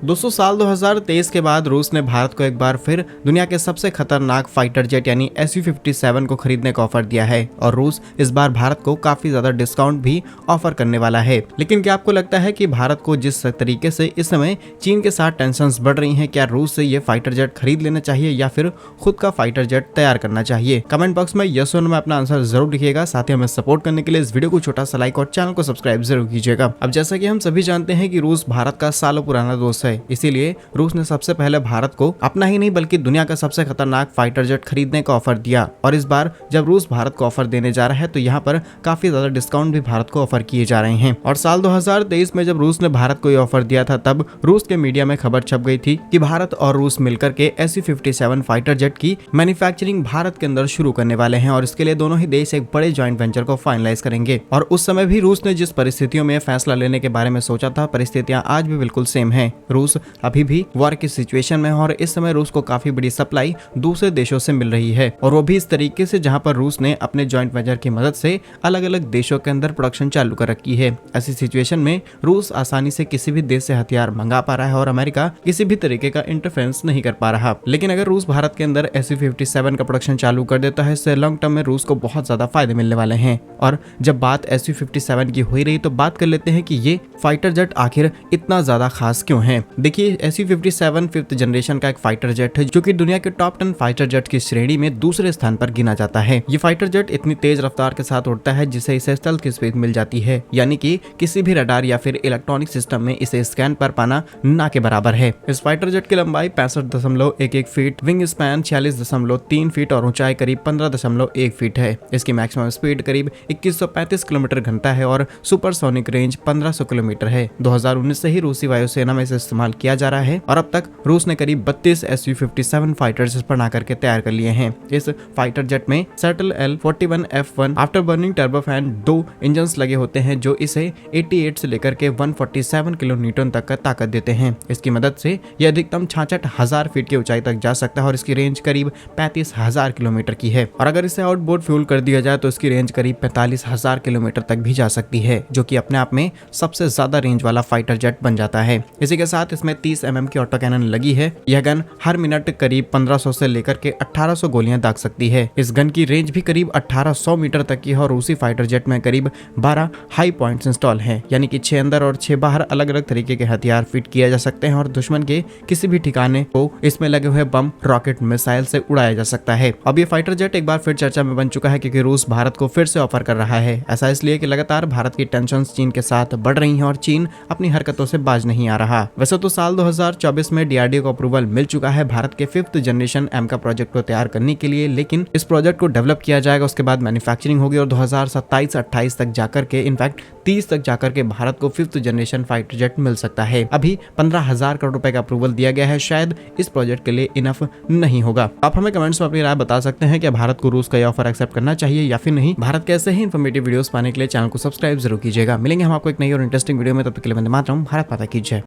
दोस्तों साल 2023 के बाद रूस ने भारत को एक बार फिर दुनिया के सबसे खतरनाक फाइटर जेट यानी Su-57 को खरीदने का ऑफर दिया है और रूस इस बार भारत को काफी ज्यादा डिस्काउंट भी ऑफर करने वाला है। लेकिन क्या आपको लगता है कि भारत को जिस तरीके से इस समय चीन के साथ टेंशंस बढ़ रही हैं, क्या रूस से ये फाइटर जेट खरीद लेना चाहिए या फिर खुद का फाइटर जेट तैयार करना चाहिए? कमेंट बॉक्स में यस और नो में अपना आंसर जरूर लिखिएगा। साथ ही हमें सपोर्ट करने के लिए इस वीडियो को छोटा सा लाइक और चैनल को सब्सक्राइब जरूर कीजिएगा। अब जैसा कि हम सभी जानते हैं कि रूस भारत का सालों पुराना दोस्त है, इसीलिए रूस ने सबसे पहले भारत को अपना ही नहीं बल्कि दुनिया का सबसे खतरनाक फाइटर जेट खरीदने का ऑफर दिया। और इस बार जब रूस भारत को ऑफर देने जा रहा है तो यहाँ पर काफी ज्यादा डिस्काउंट भी भारत को ऑफर किए जा रहे हैं। और साल 2023 में जब रूस ने भारत को ये ऑफर दिया था तब रूस के मीडिया में खबर छप गई थी कि भारत और रूस मिलकर के Su-57 फाइटर जेट की मैन्युफैक्चरिंग भारत के अंदर शुरू करने वाले हैं और इसके लिए दोनों ही देश एक बड़े ज्वाइंट वेंचर को फाइनलाइज करेंगे। और उस समय भी रूस ने जिस परिस्थितियों में फैसला लेने के बारे में सोचा था, परिस्थितियां आज भी बिल्कुल सेम है। रूस अभी भी वॉर की सिचुएशन में है और इस समय रूस को काफी बड़ी सप्लाई दूसरे देशों से मिल रही है और वो भी इस तरीके से जहां पर रूस ने अपने ज्वाइंट वेंचर की मदद से अलग अलग देशों के अंदर प्रोडक्शन चालू कर रखी है। ऐसी सिचुएशन में रूस आसानी से किसी भी देश से हथियार मंगा पा रहा है और अमेरिका किसी भी तरीके का इंटरफेरेंस नहीं कर पा रहा। लेकिन अगर रूस भारत के अंदर Su-57 का प्रोडक्शन चालू कर देता है, इससे लॉन्ग टर्म में रूस को बहुत ज्यादा फायदे मिलने वाले हैं। और जब बात Su-57 की हो रही तो बात कर लेते हैं कि ये फाइटर जेट आखिर इतना ज्यादा खास क्यों है। देखिए Su-57 5th जनरेशन का एक फाइटर जेट है जो कि दुनिया के टॉप 10 फाइटर जेट की श्रेणी में दूसरे स्थान पर गिना जाता है। ये फाइटर जेट इतनी तेज रफ्तार के साथ उड़ता है जिससे इसे स्टेल्थ की स्पीड मिल जाती है, यानी कि किसी भी रडार या फिर इलेक्ट्रॉनिक सिस्टम में इसे स्कैन पर पाना ना के बराबर है। इस फाइटर जेट की लंबाई 65.11 फीट, विंग स्पैन 46.3 फीट और ऊंचाई करीब 15.1 फीट है। इसकी मैक्सिमम स्पीड करीब 2135 किलोमीटर घंटा है और सुपरसोनिक रेंज 1500 किलोमीटर है। 2019 से ही रूसी वायुसेना में इसे इस्तेमाल किया जा रहा है और अब तक रूस ने करीब 32 Su-57 फाइटर्स बना करके तैयार कर लिए हैं। इस फाइटर जेट में सर्टल L-41F1 after burning turbofan 2 engine लगे होते हैं जो इसे 88 से लेकर के 147 किलो न्यूटन तक का ताकत देते हैं। इसकी मदद से यह अधिकतम 66,000 फीट की ऊंचाई तक जा सकता है और इसकी रेंज करीब 35,000 किलोमीटर की है। और अगर इसे आउटबोर्ड फ्यूल कर दिया जाए तो इसकी रेंज करीब 45,000 किलोमीटर तक भी जा सकती है, जो कि अपने आप में सबसे ज्यादा रेंज वाला फाइटर जेट बन जाता है। इसी के साथ इसमें 30 mm की ऑटो कैनन लगी है। यह गन हर मिनट करीब 1500 से लेकर के 1800 गोलियां दाग सकती है। इस गन की रेंज भी करीब 1800 मीटर तक की है और रूसी फाइटर जेट में करीब 12 हाई पॉइंट्स इंस्टॉल हैं, यानी कि 6 अंदर और 6 बाहर अलग अलग तरीके के हथियार फिट किया जा सकते हैं और दुश्मन के किसी भी ठिकाने को इसमें लगे हुए बम, रॉकेट, मिसाइल से उड़ाया जा सकता है। अब ये फाइटर जेट एक बार फिर चर्चा में बन चुका है क्योंकि रूस भारत को फिर से ऑफर कर रहा है। ऐसा इसलिए कि लगातार भारत की टेंशंस चीन के साथ बढ़ रही हैं और चीन अपनी हरकतों से बाज नहीं आ रहा। वैसे तो साल 2024 में DRDO को अप्रूवल मिल चुका है भारत के 5th जनरेशन M का प्रोजेक्ट को तैयार करने के लिए, लेकिन इस प्रोजेक्ट को डेवलप किया जाएगा, उसके बाद मैन्युफैक्चरिंग होगी और 2027-28 तक जाकर के, इनफैक्ट 30 तक जाकर के भारत को 5th जनरेशन फाइटर जेट मिल सकता है। अभी 15,000 करोड़ रुपए का अप्रूवल दिया गया है, शायद इस प्रोजेक्ट के लिए इनफ नहीं होगा। आप हमें कमेंट्स में अपनी राय बता सकते हैं कि भारत को रूस का यह ऑफर एक्सेप्ट करना चाहिए या फिर नहीं। भारत के ऐसे ही इन्फॉर्मेटिव वीडियोस पाने के लिए चैनल को सब्सक्राइब जरूर कीजिएगा। मिलेंगे हम आपको एक नई और इंटरेस्टिंग वीडियो में, तब तक के लिए वंदे मातरम। भारत माता की जय।